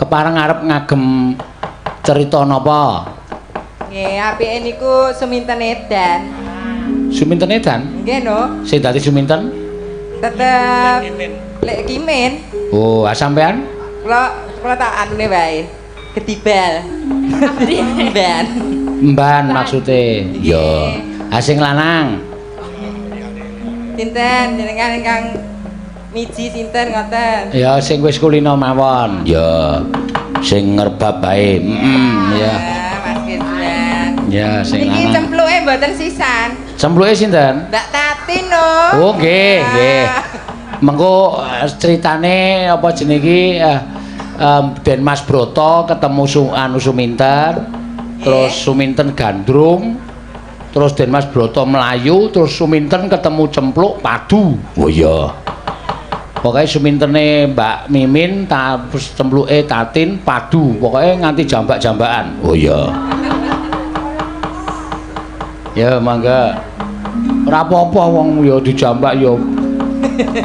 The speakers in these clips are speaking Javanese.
kepareng arep ngagem cerita napa? Nggih, apike niku Suminten Edan. Suminten Edan? Nggih, no. Sing dadi Suminten? Tetep Lek Kimin. Oh, sampean? Kula tak anune wae. Ketibal. Mban. Mban maksude. Ya. Sing lanang. Sinten jenengan ingkang miji sinten ngoten? Ya sing wis kulino mawon. Ya. Sing ngerbab bae. Ya. Mas Kirjan. Ya sing lanang. Iki cempluke mboten sisan. Cempluke sinten? Mbak Tatin no. Oh nggih, nggih. Mengko ceritane apa jenenge iki Den Mas Broto ketemu Suminten, terus Suminten gandrung, terus Den Mas Broto melayu, terus Suminten ketemu cempluk padu. Oh iya. Pokoknya Sumintene Mbak Mimin, terus cempluke Tatin padu, pokoknya nganti jambak-jambakan. Oh iya. Ya mangga. Ora apa-apa wong ya dijambak ya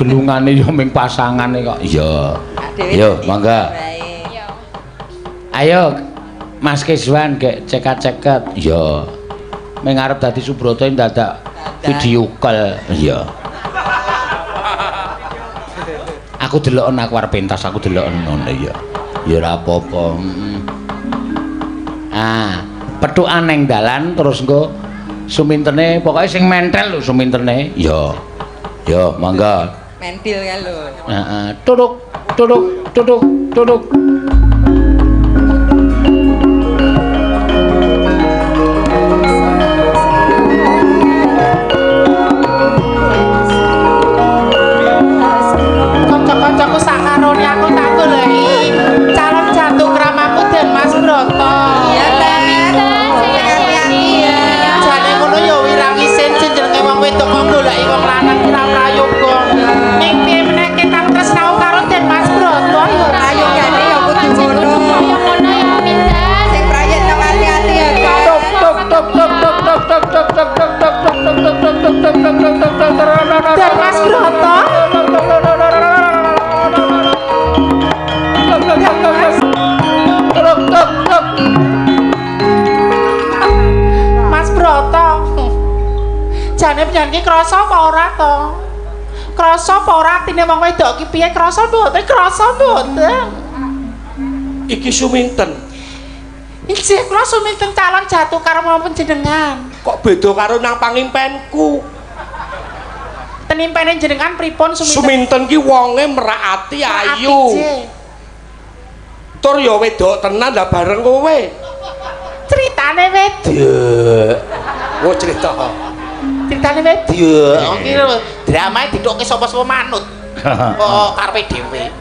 gelungane ya ming pasangane kok. Iya. Yo, mangga. Ayo, Mas Kiswan gek cekat-ceket. Iya. Ming arep dadi Subroto dadak video call. Iya. Aku deloken aku arep pentas, aku deloken ngono ya. Ya ora apa-apa. Pethukan ning dalan terus engko Sumintene pokoknya sing mentel lho Sumintene. Ya. Ya, mangga. Mentil kan lho. Heeh. Tuduk, tuduk, tuduk, tuduk. Kanca-kancaku sakarone aku tak goleki calon jantung kramaku Den Mas Broto. Iya, Ten. Jane ngono ya wirang isin jenenge wong wedok kok goleki wong lanang ora prayoga. Ning piye meneh kita tresnau karo Den Mas Broto ya Ayo jane ya kudu ngono. ngono ya pindah. Sing prayitno hati-hati ya, Kak. Den Mas Broto. Mas Broto. Jane penyanyi krasa apa ora to? Krasa apa ora atine wong wedok ki piye krasa mboten? Krasa mboten. Iki Suminten. Iki kula Suminten calon jatuh karo mampun jenengan. Kok beda karo nang pangimpenku? Tenimpene jenengan pripun Suminten? Suminten ki wonge merak ati ayu. Tur ya wedok tenan lah bareng kowe. Ceritane wedok. Oh cerita. Ceritane wedok. Iki dramae ditokke sapa-sapa manut. Kok karepe dhewe.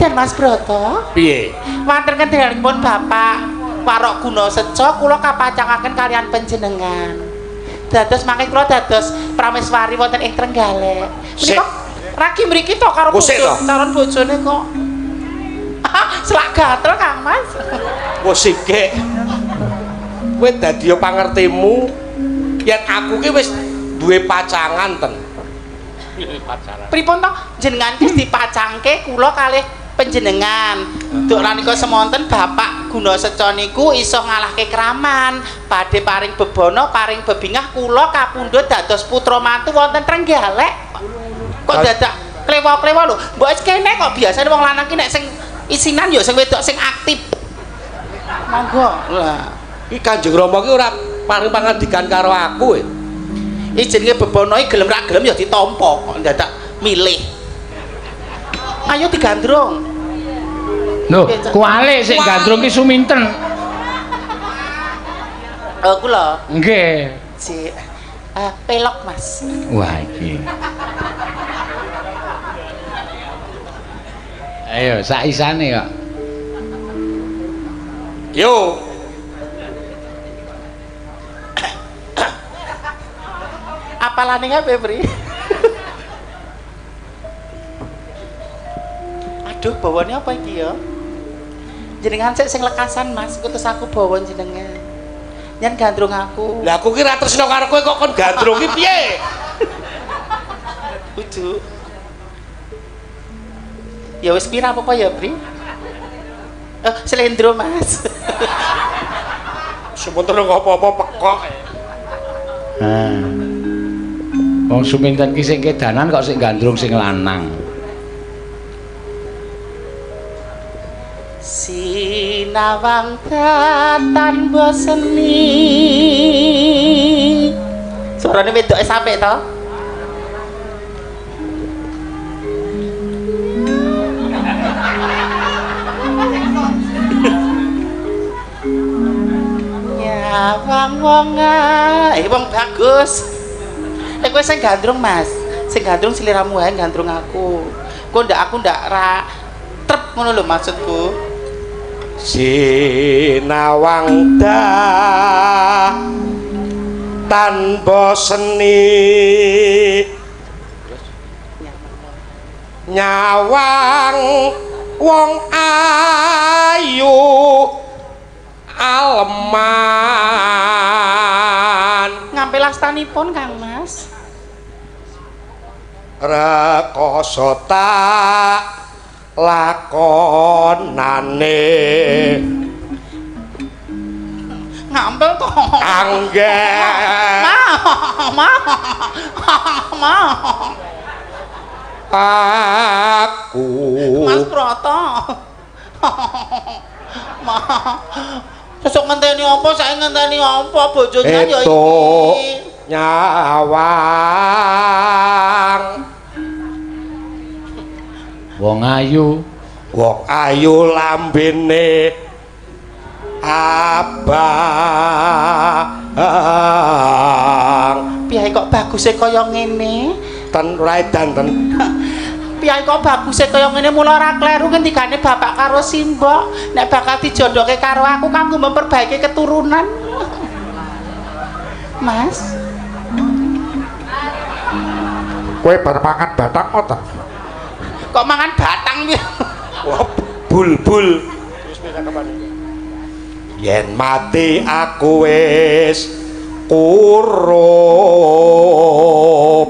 Dan Mas Broto, Piye? wonten kendhalanipun Bapak Warok Guna Seco kula kapacangaken kalian panjenengan. Dados mangke kula dados prameswari wonten ing Trenggalek. Menika ragi mriki to karo calon bojone kok. Selak gatel Kang Mas. Wes sik. Kowe dadi pangertimu yen aku ki wis duwe pacangan ten. Pripun to jenengan wis dipacangke kula kalih panjenengan. Duk ranika semonten Bapak Guna Seco niku iso ngalahke Kraman, badhe paring bebono, paring bebingah kula kapundhut dados putra mantu wonten Trenggalek. Kok dadak klewo-klewo lho. Mbok kene kok biasane wong lanang ki nek sing isinan ya sing wedok sing aktif. Monggo. Lah, Iki Kanjeng Rama ki ora paring pangandikan karo aku. iki jenenge bebono iki gelem ra gelem ya ditampa kok dadak milih. Ayo digandrung. Lho, kualik sik gandrung ki Suminten. Kula. Nggih. Si pelok Mas. Wah iki. Ayo sak isane kok. Yo. Apalane kabeh, Pri? Aduh, bawane apa iki ya? Jenengan sik sing lekasan, Mas. Terus aku bawa jenengan. Yen gandrung aku. Lah aku ki ra tresno karo kowe kok kon gandrung ki piye? Kudu. Ya wis pira apa ya, Pri? Slendro, Mas. Sementara apa-apa pekok. Wong Suminten ki sing kedanan kok sing gandrung sing lanang. Sinawang datan boseni. Suarane wedoke sampe to? Nyawang wong wong bagus. Nek kowe sing gandrung, Mas. Sing gandrung sliramu wae gandrung aku. Kok aku ndak ra trep ngono lho maksudku. Sinawang tanpa seni nyawang wong ayu aleman Ngampil astanipun Kang Mas. rekoso tak lakonane Ngampil to. angger aku Mas Broto. Sesuk ngenteni apa, sae ngenteni apa bojone ya itu iki. nyawang Wong ayu lambene abang Piye kok baguse kaya ngene? ten raidan ten Piye kok baguse kaya ngene mula ora kleru ngendikane bapak karo simbok nek bakal dijodohke karo aku kanggo memperbaiki keturunan. Mas, kowe bar mangan batang otak kok mangan batang piye? wah bulbul yen mati aku wis kurup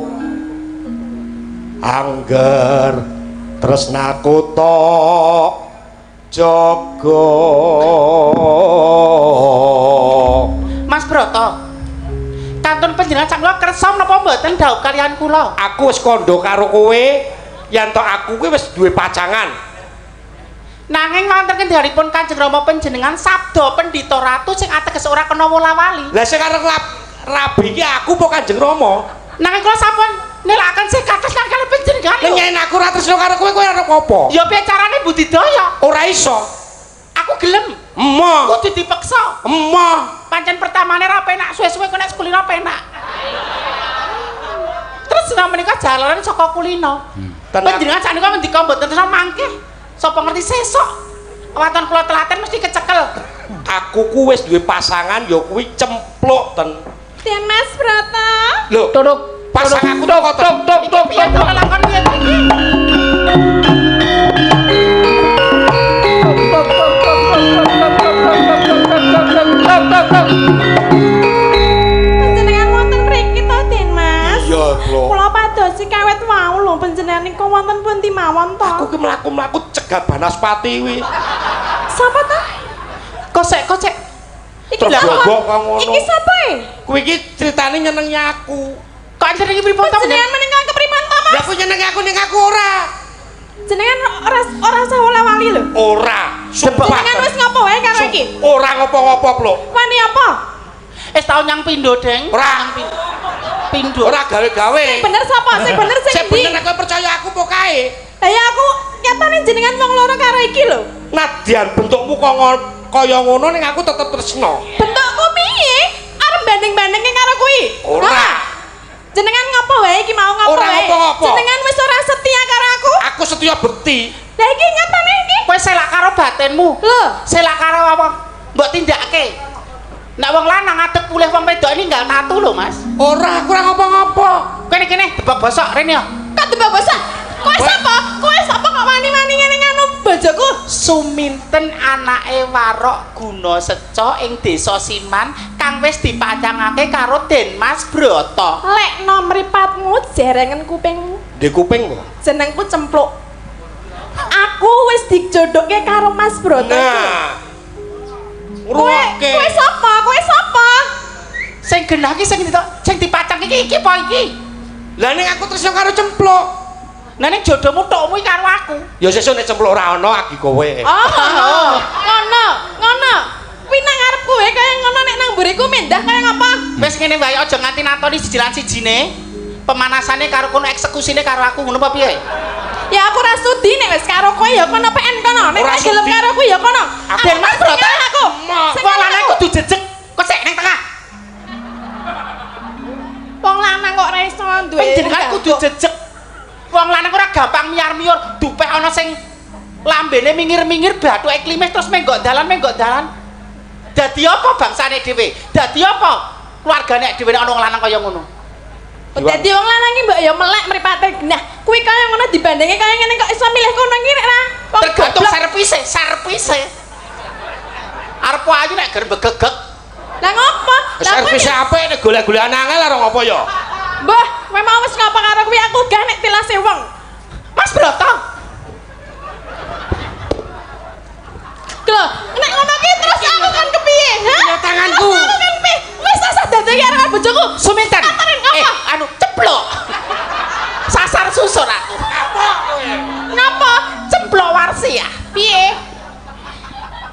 angger tresnaku tok jaga Mas Broto, kantun panjenengan sak kula kersa napa mboten dhaup kaliyan kula? aku wis kandha karo kowe yen tok aku kuwi wis duwe pacangan Nanging wonten kendhalipun Kanjeng Rama panjenengan sabda Pendhita Ratu sing ateges ora kena wola-wali. lah sing arep rabi iki aku apa Kanjeng Rama Nanging kula sampun nilakaken sing kados lan kalih panjenengan. ning yen aku ora tresno karo kowe arep apa Ya piye carane budidaya? ora iso Aku gelem. emoh Kudu dipeksa. emoh Pancen pertamane ra penak, suwe-suwe kok nek kulino penak. Terus nek menika jalaran saka kulino. Panjenengan sakniki ngendika mboten terus mangke. Sapa ngerti sesuk. Waton kula telaten mesti kecekel. aku ku wis duwe pasangan ya kuwi cempluk ten Tien Mas Broto. lho Tuduk pasanganku kok ten Piye to lakon piye iki? Panjenengan wonten mriki to, Tien Mas? iya lho Kula padosi kawet wau lho panjenengan niku wonten pundi mawon to? aku ki mlaku-mlaku cegat Banaspati kuwi Sapa to? Kosek. Iki Terbobok kok ngono. Iki sapa e? kuwi iki critane nyenengi aku Kok jenenge pripun to? Panjenengan menika kepriman to, Mas? lah aku nyenengi aku ning aku ora Jenengan ora sawala wali lho. ora sumpah Jenengan wis ngopo wae karo iki? ora ngopo-ngopo lho Wani apa? Tau nyang pindho, Deng. ora Pindho. ora gawe-gawe Bener sapa? Sing bener sing sing ndi? bener nek kowe percaya aku apa kae Lah ya aku nyatane jenengan wong loro karo iki lho. nadyan bentukmu kaya ngono ning aku tetep tresno Bentukku piye? Arep banding-bandingke karo kuwi? ora Hah? Jenengan ngopo wae iki mau ngopo Ora wae? ngopo-ngopo. Jenengan wis ora setia karo aku? aku setia bekti Lah iki nyatane iki. Kowe selak karo batinmu. Lho, Selak karo apa? Mbok tindakake. Nek wong lanang ngadeg pulih wong wedok ninggal tatu lho, Mas. ora aku ora ngopo-ngopo Kene debak bosok rene ya. kok tebak bosan? Kowe sapa? Kowe sapa kok wani-wani ngene nganu bojoku? Suminten anake Warok Gunaseca ing Desa Siman kang wis dipacangake karo Den Mas Broto. Lek nom mripatmu jerengen kupingmu. di kuping kok Jenengku cempluk. Aku aku wis dijodohke karo Mas Broto. Nah. Kowe sapa? Kowe sapa? Sing genah ki sing dipacang iki apa iki? Lah ning aku tresno karo Cemplok. Nah ning jodohmu tokmu iki karo aku. Ya sesuk nek Cemplok ora ana agi kowe. Oh, ngono. Kuwi nang ngarep kowe kaya ngono nek nang mburiku mendah kaya ngapa? Wis ngene wae aja nganti natoni sijilan sijine. Pemanasane karo kono eksekusine karo aku ngono apa piye? Ya aku ra sudi nek wis karo kowe ya kono PN kono. Nek gak gelem karo kowe ya kono. Den Mas Broto aku. Wong lanang kudu jejeg. Kok sik ning tengah. Wong lanang kok ra iso duwe. Panjenengan kudu jejeg. Wong lanang ora gampang miyar-miyur, dupek ana sing lambene mingir-mingir bathuke klimis terus menggok dalan. Dadi apa bangsane dhewe? Dadi apa keluargane dhewe nek ana wong lanang kaya ngono? Dadi wong lanang iki mbok ya melek mripate genah. Kuwi kaya ngono dibandingi kaya ngene kok iso milih kono iki nek ra. Tergantung servise. Arep ayu nek ger begegek. Lah ngopo? Servise apik nek golek-golekan angel ora ngopo ya? Mbah, kowe mau wis ngapa karo kuwi aku gak nek tilase wong. Mas Broto. Lho, nek ngono ki terus aku kan kepiye? Ya tanganku. Wis sasar dadi karo bojoku. Suminten. Anu ceplok. Sasar susur aku. Ngapa? Ceplok warsi ya. Piye?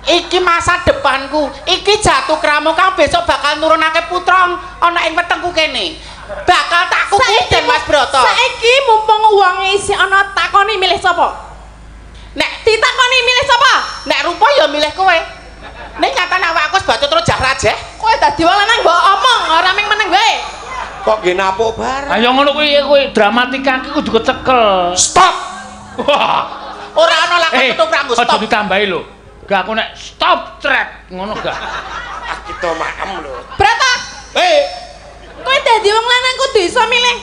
Iki masa depanku. Iki jatuh kramo kang besok bakal nurunake putra ana ing wetengku kene. Bakal tak kukuhi Den Mas Broto. Saiki mumpung wonge isih ana takoni milih sapa? Nek ditakoni milih sapa? Nek rupa ya milih kowe. Nek nyatane awakku wis batu terus jah-rajeh. Kowe dadi wong lanang mbok omong, ora ming meneng wae. Kok nggih napuk bareng. Ayo ngono kuwi dramatika iki kudu kecekel. Stop. Wah. Ora ana lakon tutup ranggo Aja stop. ditambahi lho. Gak aku nek stop track ngono gak. Kita maem lho. Brata, kowe dadi wong lanang kudu iso milih.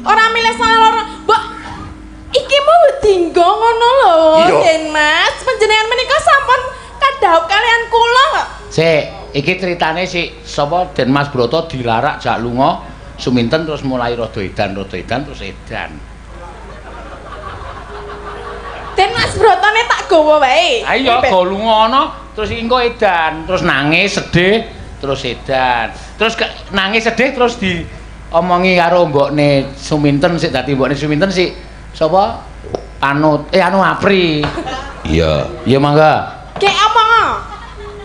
Ora milih salah loro. Mbok iki mau dinggo ngono lho, Den Mas. Panjenengan menika sampun kadhaup kalian kula kok. Sik, iki ceritane si sapa Den Mas Broto dilarak jak lunga Suminten terus mulai rada edan terus edan. Den Mas Brotone tak gawa wae. Ayo go lunga ana terus engko edan, terus nangis sedih, terus edan. Terus nangis sedih terus diomongi karo mbokne Suminten sik dadi mbokne Suminten sik sapa? Anu Apri. Iya. Iya mangga. Kek omong.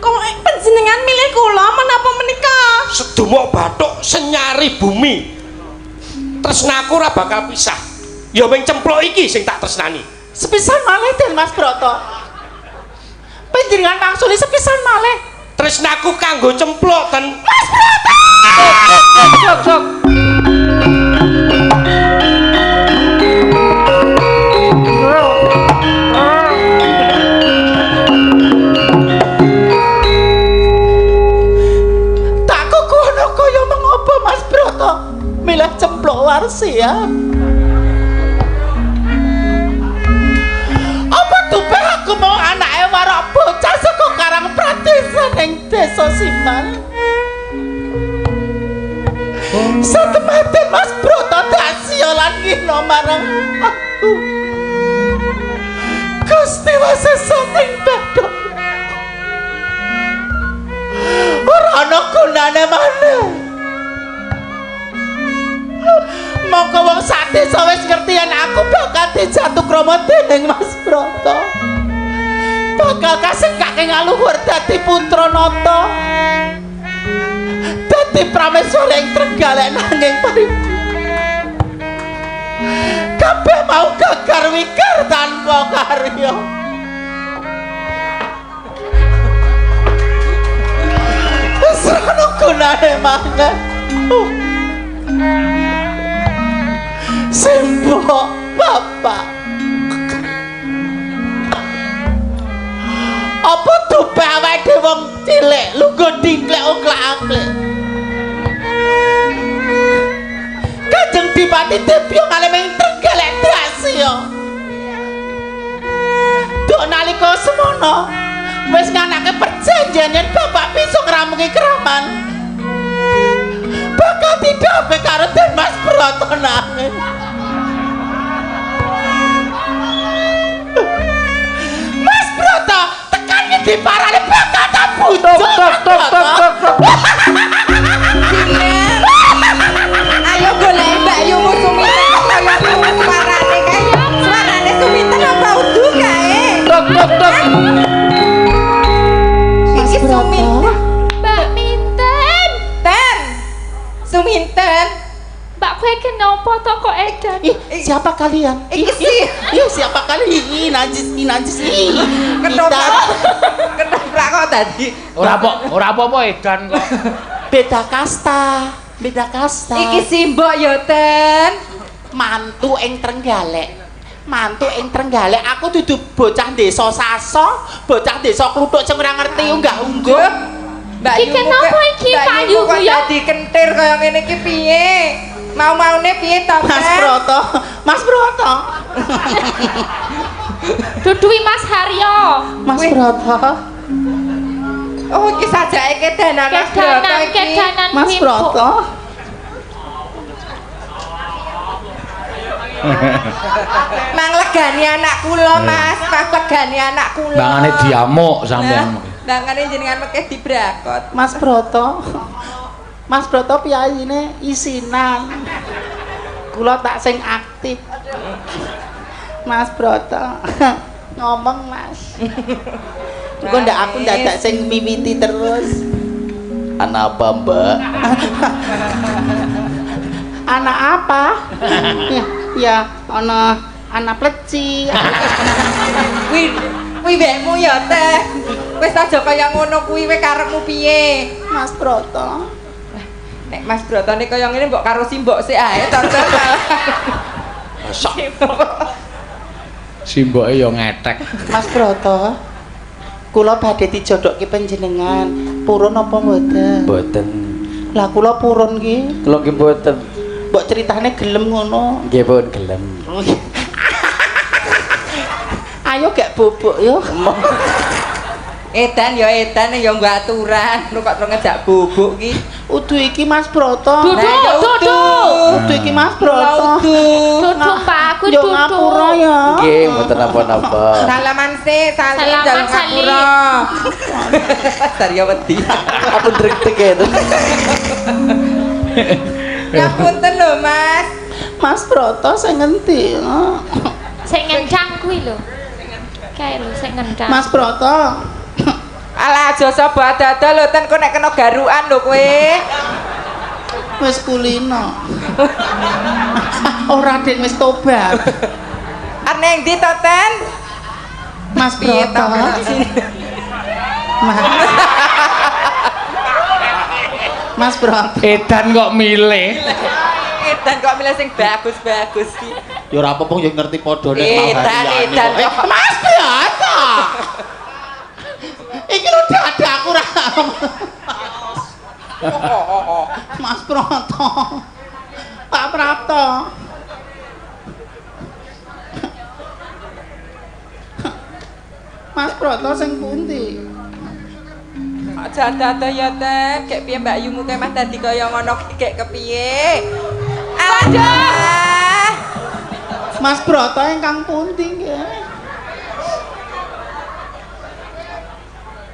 Kok panjenengan milih kula menapa menika? Sedumuk bathuk senyari bumi. Tresnaku ora bakal pisah. Ya ming Cemplok iki sing tak tresnani. Sepisan malih Den Mas Broto. Panjenengan mangsuli sepisan malih. Tresnaku kanggo Cemplok ten Mas Broto. Sok. Tak kono kaya mengapa Mas Broto milih Cemplok warsi ya. Aku mau anake warok bocah saka Karang Pradesan ing Desa Simal. Satemate Mas Broto dasya lan ngina marang aku. Gusti Wasesa ing Bathok. Ora ana gunane maneh. Mongko wong sak desa wis ngerti yen aku bakal dijatuh krama dening Mas Broto. Bakal kasengkake ngaluhur dadi putra nata. Dadi prameswara ing Trenggalek nanging paribu. Kabeh mau gagar wikir tanpa karya. Wis ana gunane maneh. Simbok bapak. Apa dupe awake wong cilik lungguh dingklek oklak-aklik. Kanjeng Dipati Debya ngaleming Trenggalek dasya. Duk nalika semono wis nganake perjanjian yen bapak bisa ngramungi kraman. Bakal didhawe karo Den Mas Broto nanging. diparani bakal bujuk. Tok. Ayo golek Mbak Yu Suminten kaya suarane kae. Suarane Suminten apa udu kae? Tok. Iki Suminten. Mbak Minten. Ten. Suminten. Mbak kowe kenapa to kok edan? Siapa kalian? Iki sih. Siapa kalian? Ih, najis. Ketoprak kok tadi. Ora apa-apa edan kok. Beda kasta. Iki sih mbok ya Ten. Mantu ing Trenggalek. Aku dudu bocah desa Saso, bocah desa Kluthuk sing ora ngerti unggah-ungguh. Mbak Yu kenapa iki payu kok dadi kentir kaya ngene iki piye? Mau-maune piye to? Mas Broto. Duduhi Mas Haryo. Mas Broto. Oh, iki sajake kedanan Mas Broto iki. Mas Broto. Mang legani anak kula, Mas. Mas legani anak kula. Bangane diamuk sampean. Bangane jenengan mekeh dibrakot. Mas Broto piyayine isinan. Kula tak sing aktif. Mas Broto. Ngomong, Mas. Kok ndak aku ndadak sing miwiti terus. Anak apa, Mbak? Anak apa? Ya, anak pleci. Kuwi wekmu ya, Teh. Wis aja kaya ngono kuwi we karepmu piye? Mas Broto. Nek Mas Brotone kaya ngene mbok karo simbok sik ae to, Simboke ya ngetek. Mas Broto. Kula badhe dijodokke panjenengan. Purun apa mboten? Mboten. Lah kula purun ki. Kula nggih mboten. Mbok critane gelem ngono. Nggih pun gelem. Ayo gak bobok yo. Edan ya nggo aturan, lu kok ngejak bubuk ki. Udu iki Mas Broto. Dudu. Udu iki Mas Broto. Dudu Pak, aku yo dudu. ngapura ya. Nggih, mboten napa-napa. Salaman sih, salim jalan ngapura. Sarya wedi. Apa drek-drek itu? Ngapunten lho, Mas. Mas Broto sing ngendi? Sing ngencang kuwi lho. Kae lho sing ngencang. Mas Broto. Alah aja sapa dada lho ten kok nek kena garukan lho kowe. Wis kulino. Ora Dik wis tobat. Arep ndi to ten? Mas Piye to? Broto. Mas Broto. Edan kok milih. Edan kok milih sing bagus-bagus iki. Ya ora apa-apa yo ngerti padha nek Edan. Mas Broto. Iki lho dadaku ra. Mas Broto. Pak Prapto. Mas Broto sing pundi? Aja dada ya teh, kek piye Mbak Yu muke Mas dadi kaya ngono kek kepiye? Aduh. Mas Broto ingkang pundi nggih?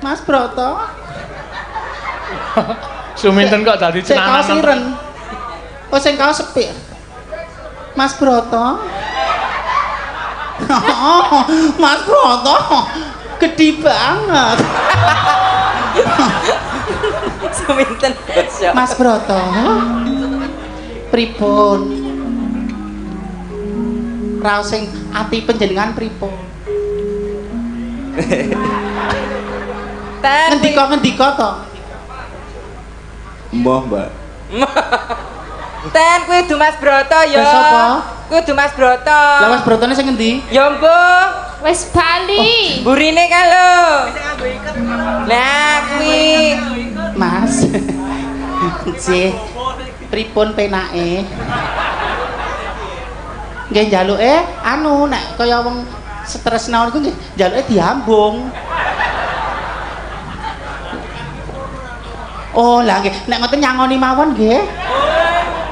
Mas Broto. Suminten kok dadi cenanan. Sing siren. Oh sing kaos sepik. Mas Broto. Mas Broto. Gede banget. Suminten bosok. Mas Broto. Pripun? Raos sing ati panjenengan pripun? Ngendika to? Mbah, Mbak. Ten kuwi du Mas Broto ya. Wis apa? Kuwi du Mas Broto. Lah Mas Brotone sing ngendi? Ya mbuh, Wis bali. burine ka lho. Lah kuwi Mas. Nggih. Pripun penake? Nggih njaluke anu nek kaya wong stres naon iku nggih njaluke diambung. Oh, lah nggih, nek ngoten nyangoni mawon nggih.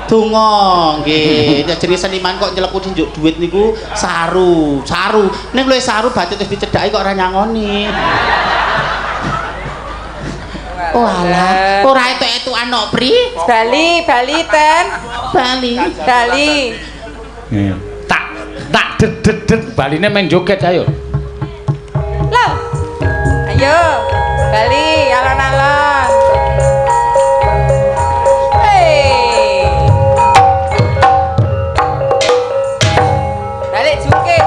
Donga nggih. Nek jenenge seniman kok nyeleku njuk dhuwit niku saru. Ning lho saru batit wis dicedhaki kok ora nyangoni. Oh alah, ora etuk-etukan nok Pri. Bali ten. Bali. Tak det baline main joget ayo. Loh. Ayo. Bali alon-alon. Balik jungkit.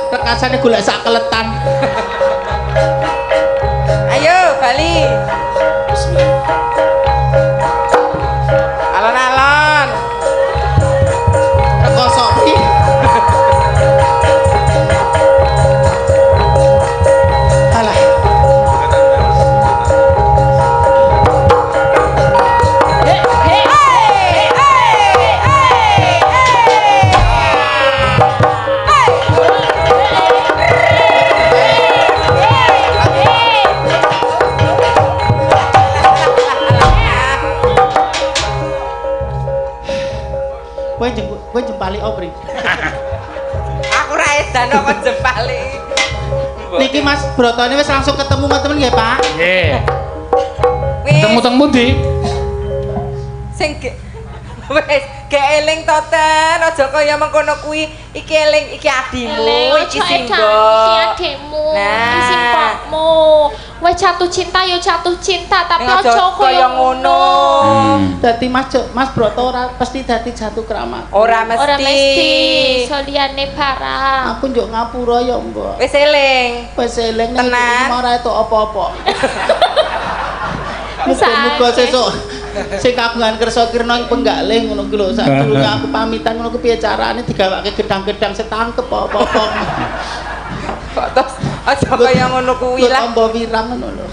Rekasane golek sak keletan. Ayo Bali. Alon-alon. Teko sopi. Alah. Kowe jempali opri. Aku ra edan kok jempali. Niki Mas Brotone wis langsung ketemu teman-teman nggih, Pak? Nggih. Wis. Ketemu teng pundi? Sing wis ge eling to ten, aja kaya mengkono kuwi. Iki eling iki adimu, iki simbok. Iki adikmu, iki Nah. simbokmu. Wes jatuh cinta ya jatuh cinta, tapi Aja aja kaya kaya ngono. Dadi Mas Broto ora pasti dadi jatuh keramat. Ora mesti. Ora mesti soliane barang. Aku njuk ngapura ya, Mbok. Wis eling. Wis eling Tenan. nek ora etuk apa-apa. Bisa Muga aja. sesuk sing kagungan kersa kirna ing penggalih ngono ki lho. Sadurunge aku pamitan ngono ku piye carane digawake gedang-gedang setangkep apa-apa. Kok tos aja kaya ngono kuwi lah. Tambah wirang ngono lho.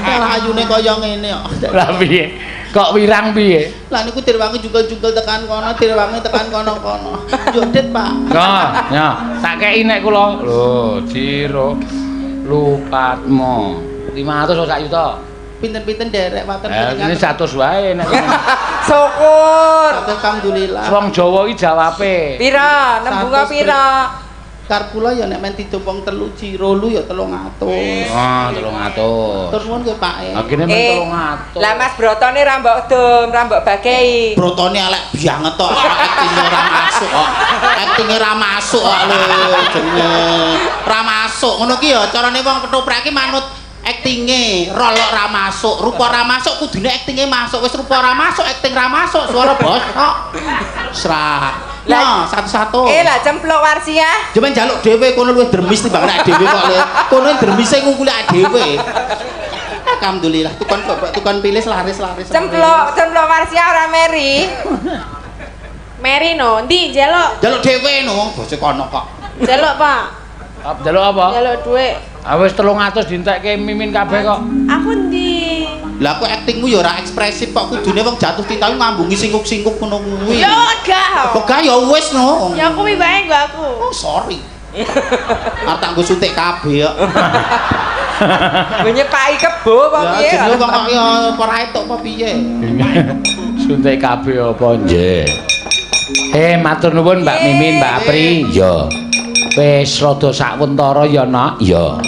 Malah ayune kaya ngene kok. Lah piye? Kok wirang piye? Lah niku dirwangi jungkel-jungkel tekan kono, dirwangi tekan kono-kono. Yo Dit, Pak. Nah, ya, tak kei nek kula. Lho, Jiro. Lupatmu. 500 sak juta. Pinten-pinten derek waten Ini 100 wae nek. Syukur. Alhamdulillah. Wong Jawa iki jawabe. Pira? Nembunga pira? Karep kula ya nek men ditumpung 3 Jiro lu ya 300. Oh, 300. Terus nuwun nggih Pak. Agene men 300. Lah Mas Brotone ra mbok dom, ra mbok bagei. Brotone elek banget tok, aktinge ora masuk kok. Aktinge ora masuk kok lho jenenge. Ora masuk. Ngono ki ya carane wong ketoprak ki manut aktinge, rolok ra masuk, rupa ra masuk kudune aktinge masuk. Wis rupa ra masuk, akting ra masuk, suara bosok. Sra. Lah satu-satu. Lah cemplok Warsiah. Cuman njaluk dhewe kono luwih dermis timbang nek dhewe kok lho. Kono dermise ngungkuli dhewe. Alhamdulillah tukon pilih laris-laris. Cemplok Warsiah ora Mary. Mary no, ndi njaluk? Njaluk dhewe no, bose kono kok. Njaluk, Pak. Jaluk apa? Njaluk dhuwit. Ah wis 300 dientekke mimin kabeh kok. Aku ndi? Lah kok aktingmu ya ora ekspresif kok kudune wong jatuh cinta ngambungi singkuk-singkuk ngono kuwi. Ya gak. Kok gak ya wis no. Ya kuwi bae nggo aku. Oh sorry. Arep tak nggo suntik kabeh kok. Menyepaki kebo apa Ya piye? jenenge wong kok ya ora etuk apa piye. Suntik kabeh apa nggih. Matur nuwun Mbak Mimin, Mbak Apri. Ya. Wis rada sakwentara ya, Nak. Ya.